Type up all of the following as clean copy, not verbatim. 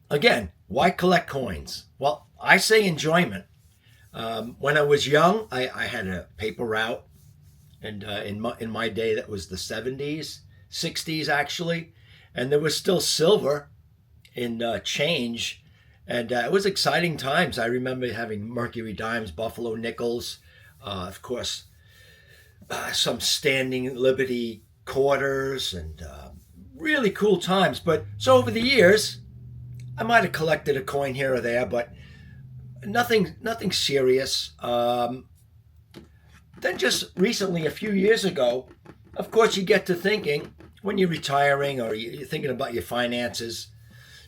again, why collect coins? Well, I say enjoyment. When I was young, I had a paper route, and in my day, that was the 70s, 60s actually, and there was still silver in change, and it was exciting times. I remember having Mercury dimes, Buffalo nickels, of course, some standing Liberty quarters, and really cool times. But so over the years, I might have collected a coin here or there, but nothing serious. Then just recently, a few years ago, of course, you get to thinking when you're retiring or you're thinking about your finances.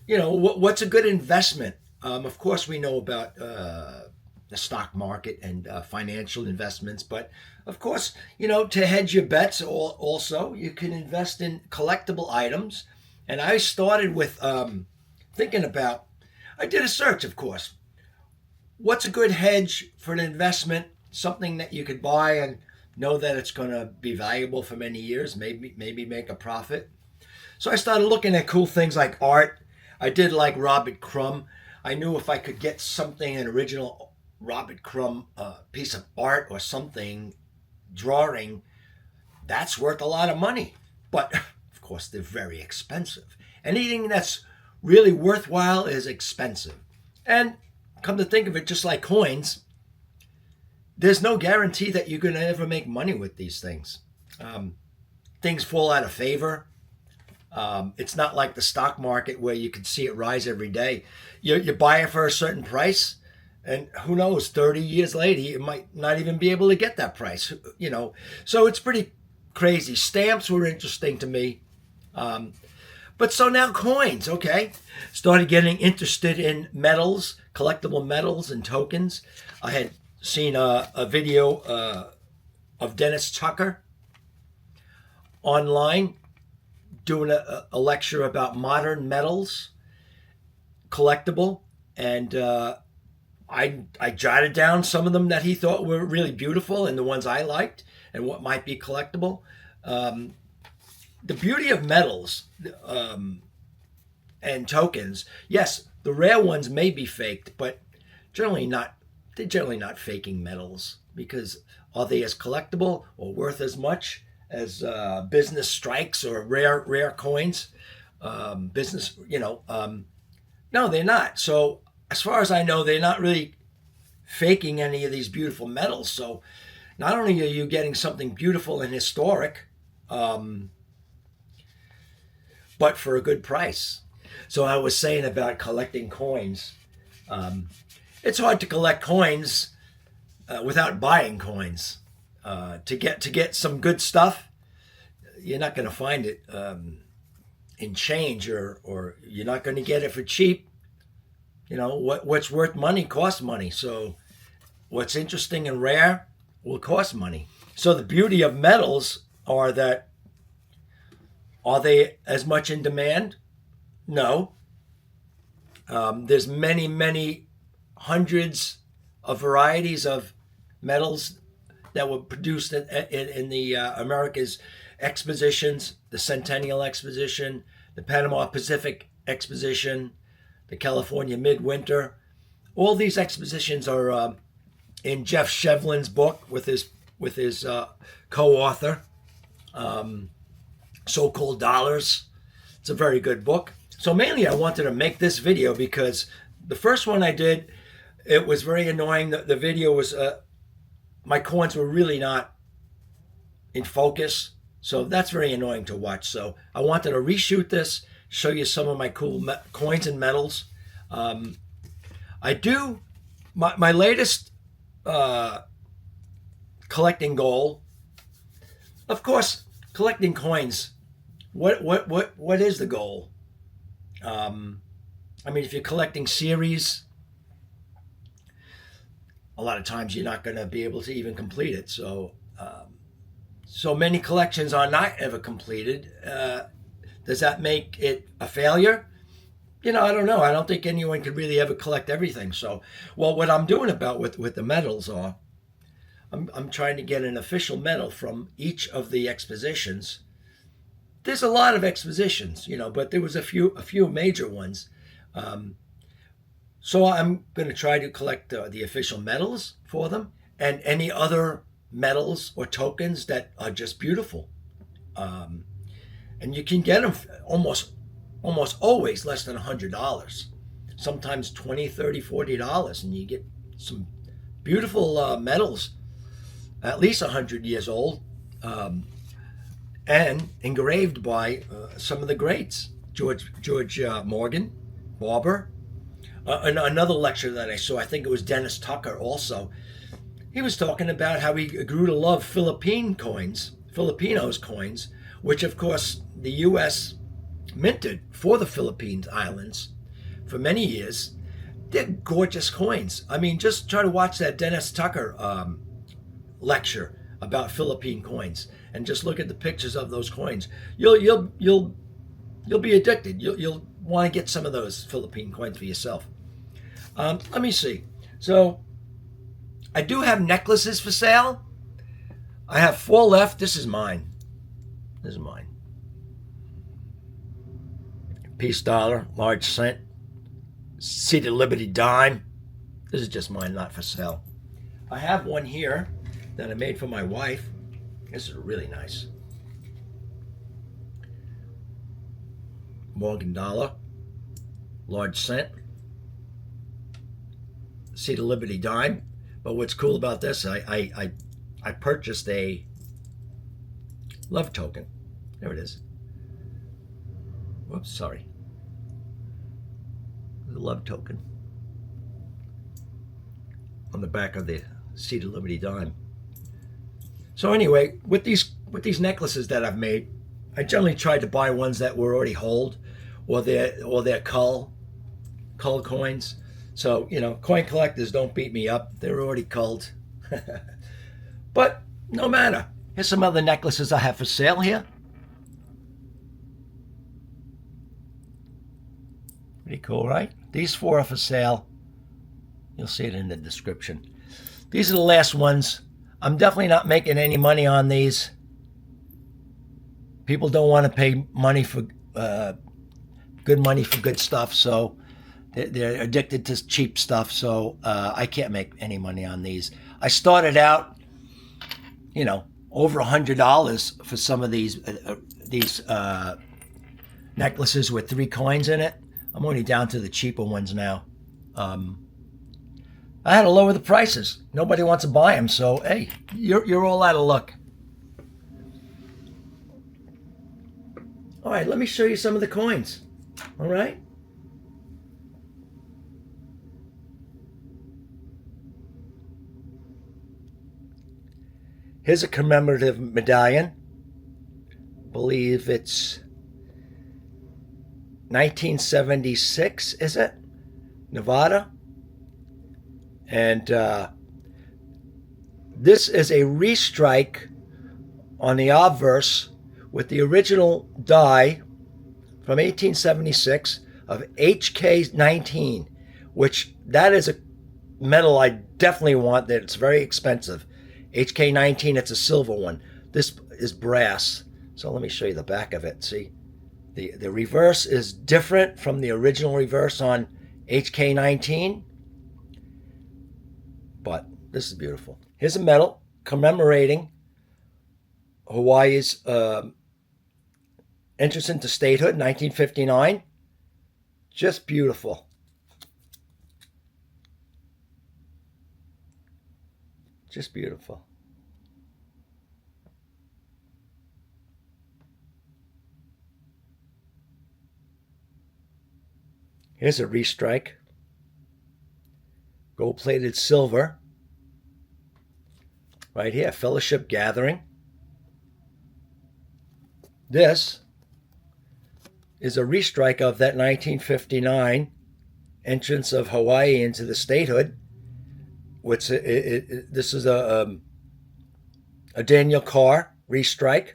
What's a good investment? Of course, we know about the stock market and financial investments, but of course, to hedge your bets, also you can invest in collectible items. And I started with thinking about. I did a search, of course. What's a good hedge for an investment? Something that you could buy and know that it's going to be valuable for many years, maybe make a profit. So I started looking at cool things like art. I did like Robert Crumb. I knew if I could get something, an original Robert Crumb piece of art or something, drawing, that's worth a lot of money. But of course, they're very expensive. Anything that's really worthwhile is expensive. And come to think of it, just like coins, there's no guarantee that you're going to ever make money with these things. Things fall out of favor. It's not like the stock market where you can see it rise every day. You buy it for a certain price, and who knows, 30 years later, you might not even be able to get that price. So it's pretty crazy. Stamps were interesting to me. But so now coins, okay. Started getting interested in metals, collectible metals and tokens. I had seen a video of Dennis Tucker online doing a lecture about modern metals, collectible, and I jotted down some of them that he thought were really beautiful and the ones I liked and what might be collectible. The beauty of metals and tokens, yes, the rare ones may be faked, but generally not. They're generally not faking metals, because are they as collectible or worth as much as business strikes or rare coins? Business, no, they're not. So as far as I know, they're not really faking any of these beautiful metals. So not only are you getting something beautiful and historic, but for a good price. So I was saying about collecting coins. It's hard to collect coins without buying coins. To get some good stuff, you're not going to find it in change, or you're not going to get it for cheap. What's worth money costs money. So what's interesting and rare will cost money. So the beauty of metals are that, are they as much in demand? No. There's many hundreds of varieties of metals that were produced in the America's expositions, the Centennial Exposition, the Panama Pacific Exposition, the California Midwinter. All these expositions are in Jeff Shevlin's book with his co-author, So-Called Dollars. It's a very good book. So mainly I wanted to make this video because the first one I did, it was very annoying. The video was, my coins were really not in focus. So that's very annoying to watch. So I wanted to reshoot this, show you some of my cool coins and medals. I do, my latest collecting goal, of course, collecting coins. What is the goal? If you're collecting series, a lot of times you're not going to be able to even complete it. So, so many collections are not ever completed. Does that make it a failure? I don't know. I don't think anyone could really ever collect everything. So, well, what I'm doing about with the medals are, I'm trying to get an official medal from each of the expositions. There's a lot of expositions, but there was a few major ones. So I'm going to try to collect the official medals for them and any other medals or tokens that are just beautiful. Um, and you can get them almost always less than $100. Sometimes 20, 30, $40, and you get some beautiful medals, at least 100 years old, and engraved by some of the greats. George Morgan, Barber. And another lecture that I saw, I think it was Dennis Tucker also, he was talking about how he grew to love Filipinos coins, which of course the U.S. minted for the Philippines Islands for many years. They're gorgeous coins. I mean, just try to watch that Dennis Tucker lecture about Philippine coins, and just look at the pictures of those coins. You'll be addicted. You'll want to get some of those Philippine coins for yourself. Let me see. So I do have necklaces for sale. I have 4 left. This is mine. Peace dollar, large cent, Seat of Liberty dime. This is just mine, not for sale. I have one here that I made for my wife. This is really nice. Morgan dollar, large cent, Seat of Liberty dime. But what's cool about this, I purchased a love token. There it is. Whoops, sorry. The love token on the back of the Seat of Liberty dime. So anyway, with these necklaces that I've made, I generally tried to buy ones that were already hulled, or they're cull coins. So, coin collectors, don't beat me up. They're already culled. But no matter. Here's some other necklaces I have for sale here. Pretty cool, right? These 4 are for sale. You'll see it in the description. These are the last ones. I'm definitely not making any money on these. People don't want to pay money for good money for good stuff, so they're addicted to cheap stuff. So I can't make any money on these. I started out, over $100 for some of these necklaces with 3 coins in it. I'm only down to the cheaper ones now. I had to lower the prices. Nobody wants to buy them, so hey, you're all out of luck. All right, let me show you some of the coins. All right. Here's a commemorative medallion. I believe it's 1976, is it? Nevada. And this is a restrike on the obverse with the original die from 1876 of HK19, which that is a metal I definitely want. That it's very expensive. HK19, it's a silver one. This is brass. So let me show you the back of it. See, the reverse is different from the original reverse on HK19. But this is beautiful. Here's a medal commemorating Hawaii's entrance into statehood, 1959. Just beautiful. Just beautiful. Here's a restrike. Gold-plated silver. Right here, Fellowship Gathering. This is a restrike of that 1959 entrance of Hawaii into the statehood. This is a Daniel Carr restrike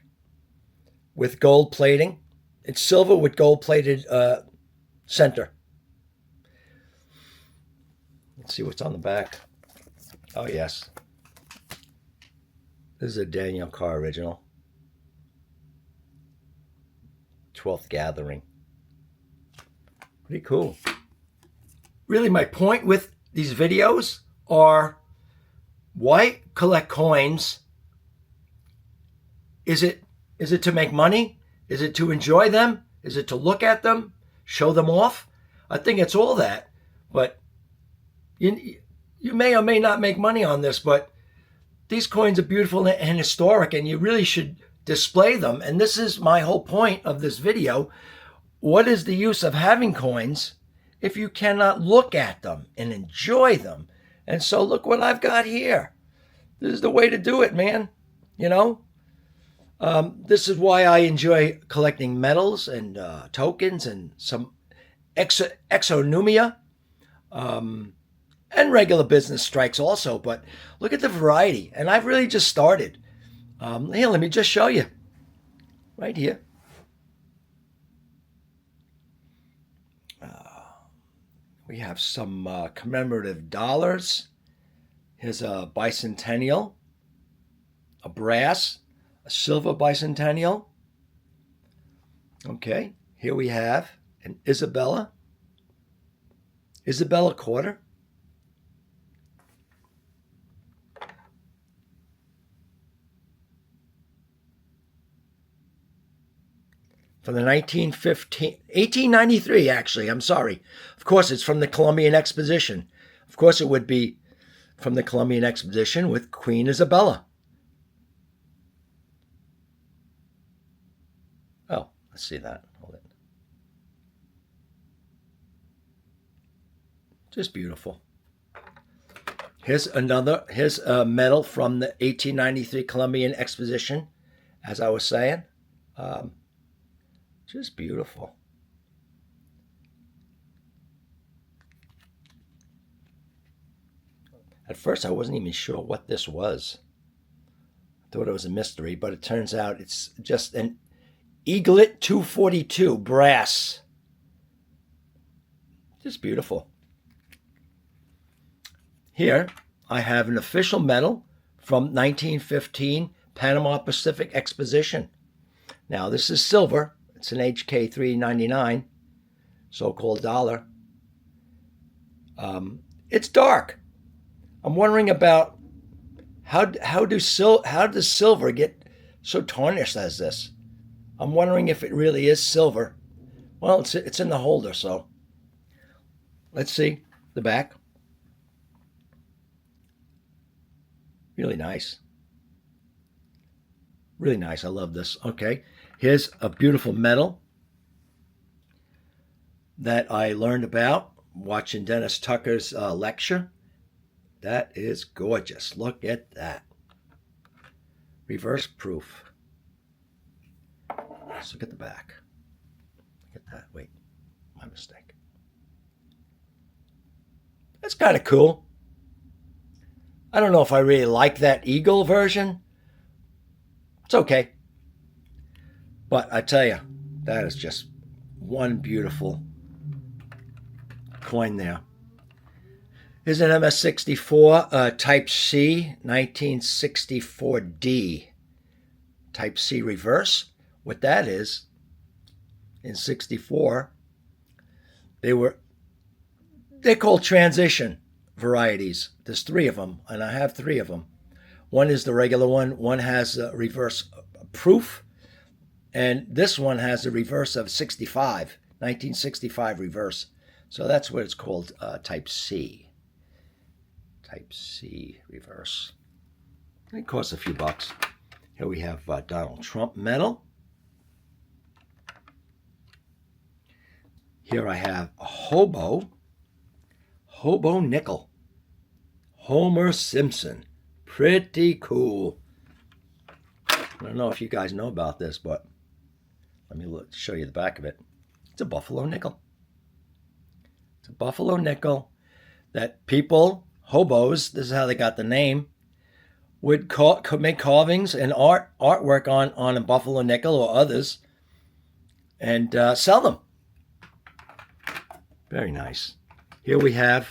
with gold plating. It's silver with gold-plated center. Let's see what's on the back. Oh, yes. This is a Daniel Carr original. 12th Gathering. Pretty cool. really my point with these videos are, why collect coins? Is it to make money? Is it to enjoy them? Is it to look at them, show them off? I think it's all that. But you may or may not make money on this, but these coins are beautiful and historic, and you really should display them. And this is my whole point of this video. What is the use of having coins if you cannot look at them and enjoy them? And so look what I've got here. This is the way to do it, man. You know, this is why I enjoy collecting medals and tokens and some exonumia and regular business strikes also. But look at the variety. And I've really just started. Here, let me just show you. Right here. We have some commemorative dollars. Here's a bicentennial, a brass, a silver bicentennial. Okay, here we have an Isabella quarter. From the 1893, actually, I'm sorry. Of course, it's from the Columbian Exposition. Of course, it would be from the Columbian Exposition with Queen Isabella. Oh, let's see that. Hold it. Just beautiful. Here's a medal from the 1893 Columbian Exposition, as I was saying. Just beautiful. At first, I wasn't even sure what this was. I thought it was a mystery, but it turns out it's just an Eaglet 242 brass. Just beautiful. Here, I have an official medal from 1915 Panama Pacific Exposition. Now, this is silver. It's an HK 399, so-called dollar. It's dark. I'm wondering about how does silver get so tarnished as this? I'm wondering if it really is silver. Well, it's in the holder, so let's see the back. Really nice. Really nice. I love this. Okay. Here's a beautiful medal that I learned about watching Dennis Tucker's lecture. That is gorgeous. Look at that. Reverse proof. Let's look at the back. Look at that. Wait, my mistake. That's kind of cool. I don't know if I really like that eagle version. It's okay. But I tell you, that is just one beautiful coin there. Here's an MS-64 Type C, 1964D. Type C reverse. What that is, in 64, they're called transition varieties. There's three of them, and I have three of them. One is the regular one. One has a reverse proof. And this one has a reverse of 65, 1965 reverse. So that's what it's called, Type C. Type C reverse. It costs a few bucks. Here we have Donald Trump medal. Here I have a hobo nickel. Homer Simpson. Pretty cool. I don't know if you guys know about this, but let me show you the back of it. It's a buffalo nickel. It's a buffalo nickel that people, hobos, this is how they got the name, would make carvings and artwork on a buffalo nickel or others and sell them. Very nice. Here we have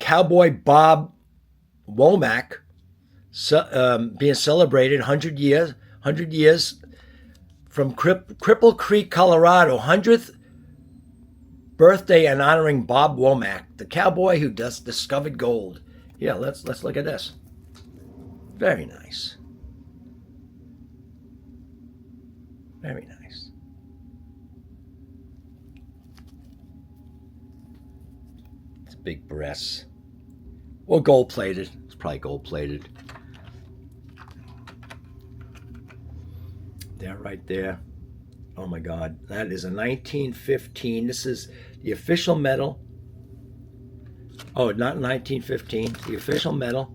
Cowboy Bob Womack being celebrated 100 years from Cripple Creek, Colorado, 100th Birthday and honoring Bob Womack, the cowboy who discovered gold. Yeah, let's look at this. Very nice. Very nice. It's big breasts. Or gold plated. It's probably gold plated. There, right there. Oh my God. That is a 1915. This is the official medal. Oh, not 1915. The official medal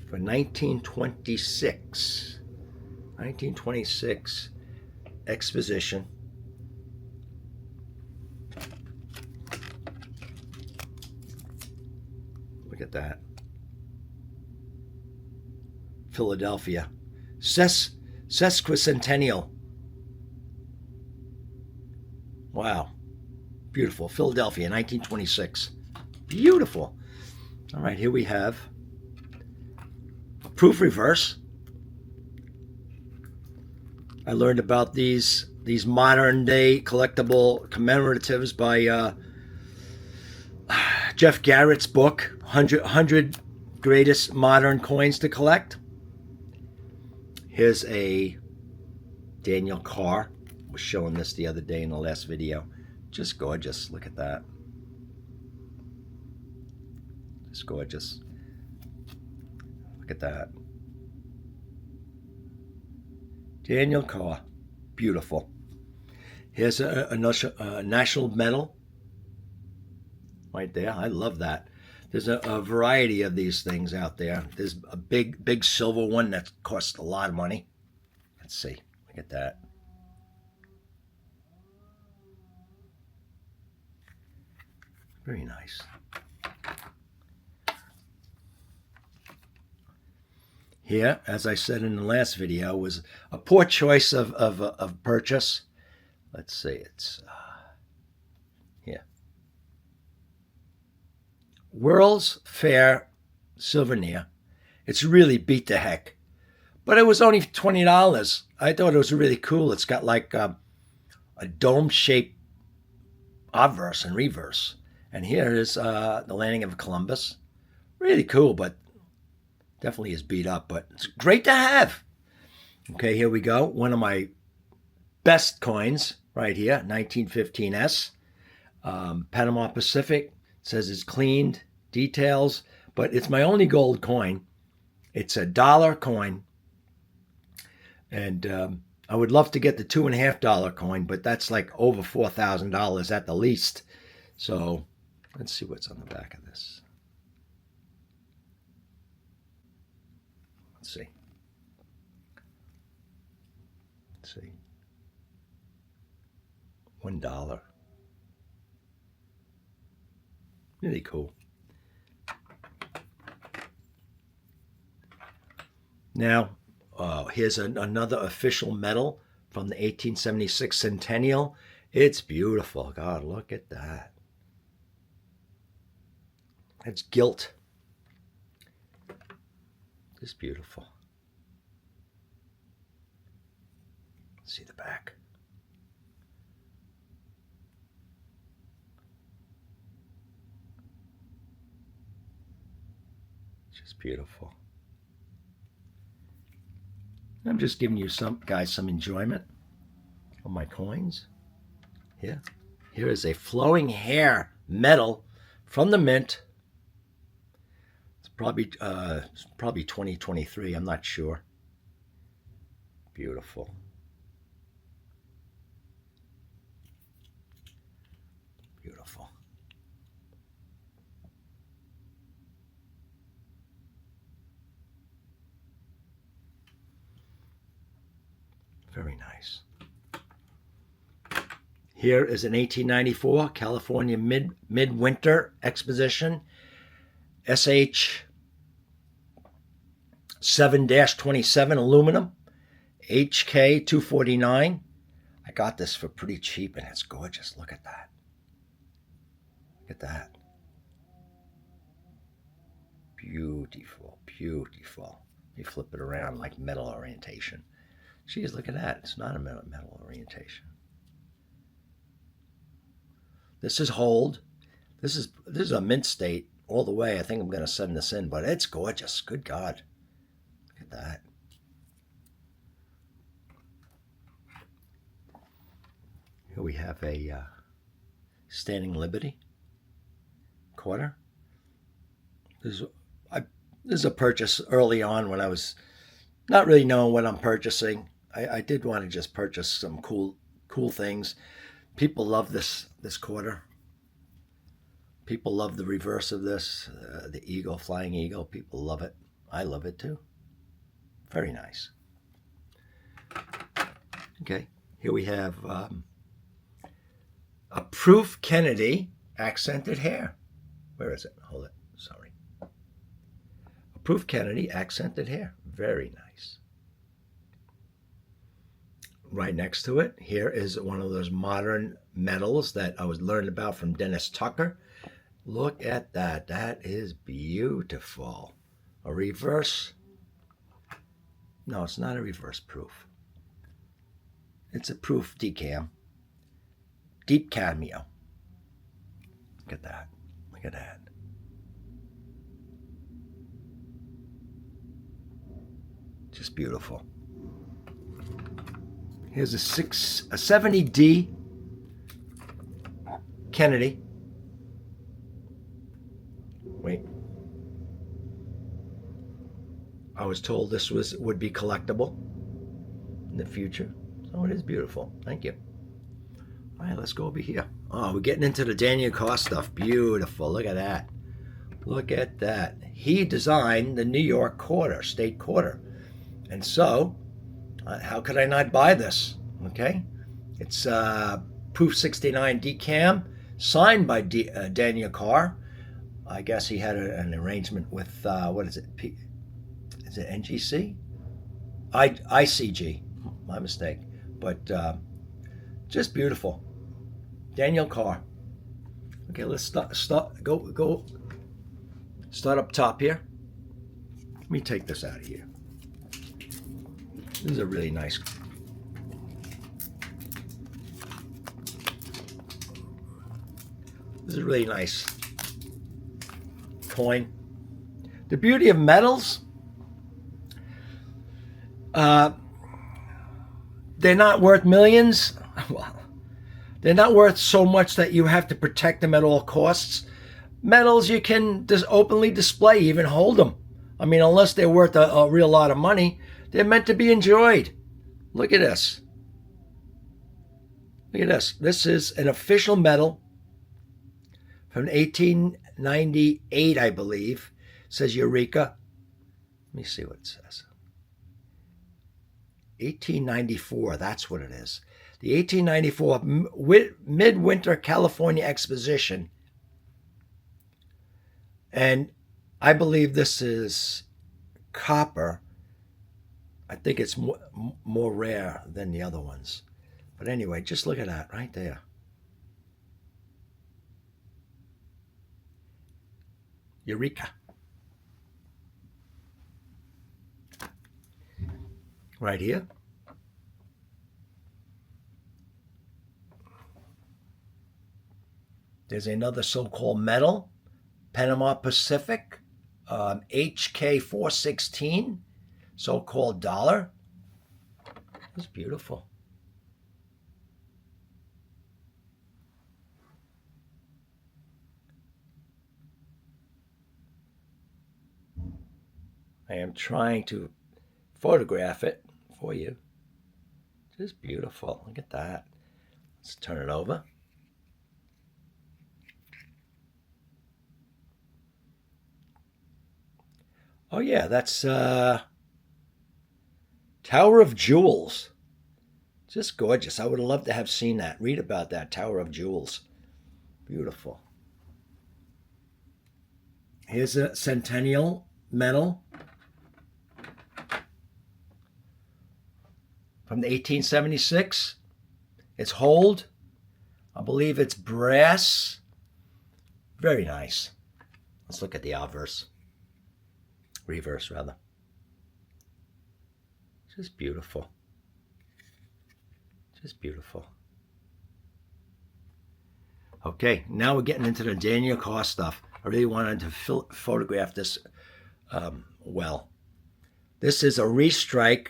for 1926. 1926 exposition. Look at that. Philadelphia. Sesquicentennial. Wow. Beautiful. Philadelphia, 1926. Beautiful. All right, here we have a proof reverse. I learned about these modern day collectible commemoratives by Jeff Garrett's book, 100 Greatest Modern Coins to Collect. Here's a Daniel Carr. I was showing this the other day in the last video. Just gorgeous. Look at that. Just gorgeous. Look at that. Daniel Carr. Beautiful. Here's a national medal. Right there. I love that. There's a variety of these things out there. There's a big silver one that costs a lot of money. Let's see. Look at that. Very nice. Here, as I said in the last video, was a poor choice of purchase. Let's see. It's here. World's Fair souvenir. It's really beat the heck. But it was only $20. I thought it was really cool. It's got like a dome-shaped obverse and reverse. And here is the landing of Columbus. Really cool, but definitely is beat up. But it's great to have. Okay, here we go. One of my best coins right here, 1915S. Panama Pacific. It says it's cleaned, details, but it's my only gold coin. It's a dollar coin. And I would love to get the $2.50 coin, but that's like over $4,000 at the least. So let's see what's on the back of this. Let's see. Let's see. $1. Really cool. Now, here's another official medal from the 1876 Centennial. It's beautiful. God, look at that. It's gilt. Just beautiful. Let's see the back. Just beautiful. I'm just giving you some enjoyment of my coins. Here is a flowing hair medal from the mint. It's probably 2023. I'm not sure. Beautiful. Beautiful. Very nice. Here is an 1894 California Midwinter Exposition SH 7-27 aluminum HK 249. I got this for pretty cheap and it's gorgeous. Look at that. Look at that. Beautiful, beautiful. You flip it around like metal orientation. Geez, look at that. It's not a metal orientation. This is hold. This is a mint state all the way. I think I'm going to send this in, but it's gorgeous. Good God. Look at that. Here we have a Standing Liberty quarter. This is a purchase early on when I was not really knowing what I'm purchasing. I did want to just purchase some cool things. People love this quarter. People love the reverse of this, the eagle, flying eagle. People love it. I love it too. Very nice. Okay, here we have a proof Kennedy accented hair. Where is it? Hold it. Sorry. A proof Kennedy accented hair. Very nice. Right next to it, here is one of those modern medals that I was learning about from Dennis Tucker. Look at that. That is beautiful. A reverse. No, it's not a reverse proof. It's a proof decam. Deep cameo. Look at that. Look at that. Just beautiful. Here's a 70D Kennedy. Wait. I was told this would be collectible in the future. So it is beautiful. Thank you. All right, let's go over here. Oh, we're getting into the Daniel Carr stuff. Beautiful. Look at that. Look at that. He designed the New York quarter, state quarter. And so, how could I not buy this? Okay. It's Proof 69 decam, signed by Daniel Carr. I guess he had an arrangement with, what is it? Is it NGC? ICG. My mistake. But just beautiful. Daniel Carr. Okay, let's start up top here. Let me take this out of here. This is a really nice. This is a really nice coin. The beauty of metals, they're not worth millions. Well, they're not worth so much that you have to protect them at all costs. Metals you can just openly display, even hold them. I mean, unless they're worth a real lot of money, they're meant to be enjoyed. Look at this. Look at this. This is an official medal from 1898, I believe. It says Eureka. Let me see what it says. 1894, that's what it is. The 1894 Midwinter California Exposition. And I believe this is copper. I think it's more rare than the other ones. But anyway, just look at that right there. Eureka. Right here. There's another so-called medal, Panama Pacific, HK 416, so-called dollar. It's beautiful. I am trying to photograph it for you. Just beautiful. Look at that. Let's turn it over. Oh yeah, that's Tower of Jewels. Just gorgeous. I would have loved to have seen that. Read about that, Tower of Jewels. Beautiful. Here's a Centennial medal from the 1876. It's hold. I believe it's brass. Very nice. Let's look at the obverse. Reverse, rather. Just beautiful. Just beautiful. Okay, now we're getting into the Daniel Carr stuff. I really wanted to photograph this well. This is a restrike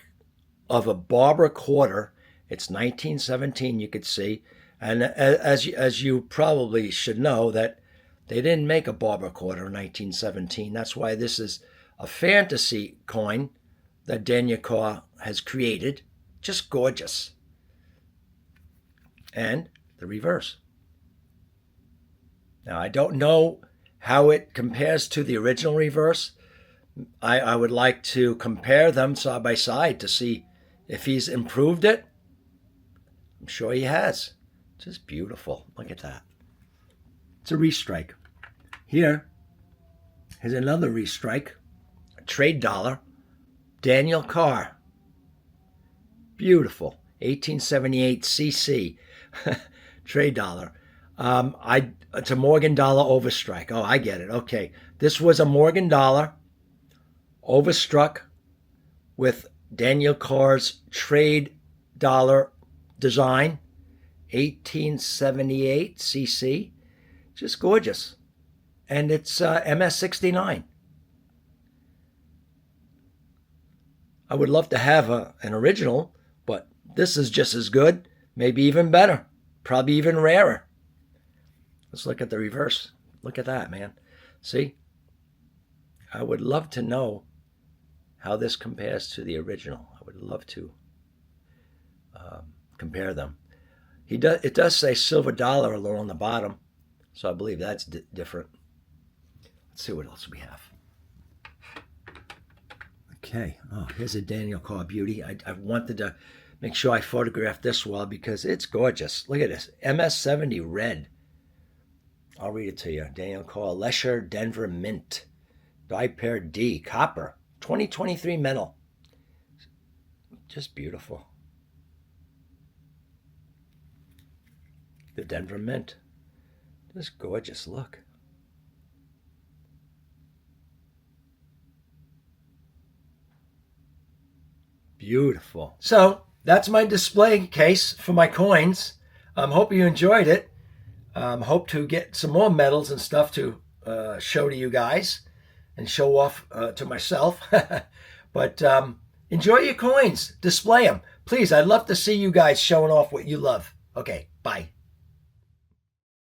of a Barber quarter. It's 1917, you could see. And as you probably should know, that they didn't make a Barber quarter in 1917. That's why this is a fantasy coin that Daniel Carr has created. Just gorgeous. And the reverse. Now, I don't know how it compares to the original reverse. I would like to compare them side by side to see if he's improved it. I'm sure he has. Just beautiful. Look at that. It's a restrike. Here's another restrike. A trade dollar. Daniel Carr. Beautiful. 1878 CC. Trade dollar. It's a Morgan dollar overstrike. Oh, I get it. Okay. This was a Morgan dollar overstruck with Daniel Carr's trade dollar design. 1878 CC. Just gorgeous. And it's MS69. I would love to have an original, but this is just as good, maybe even better, probably even rarer. Let's look at the reverse. Look at that, man. See? I would love to know how this compares to the original. I would love to compare them. It does say silver dollar alone on the bottom, so I believe that's different. Let's see what else we have. Okay. Oh, here's a Daniel Carr beauty. I wanted to make sure I photographed this well because it's gorgeous. Look at this. MS70 red. I'll read it to you. Daniel Carr, Lesher Denver Mint. Die pair D, copper. 2023 metal. Just beautiful. The Denver Mint. Just gorgeous. Look. Beautiful. So that's my display case for my coins. Hope you enjoyed it. Hope to get some more medals and stuff to show to you guys and show off to myself. But enjoy your coins. Display them. Please, I'd love to see you guys showing off what you love. Okay, bye.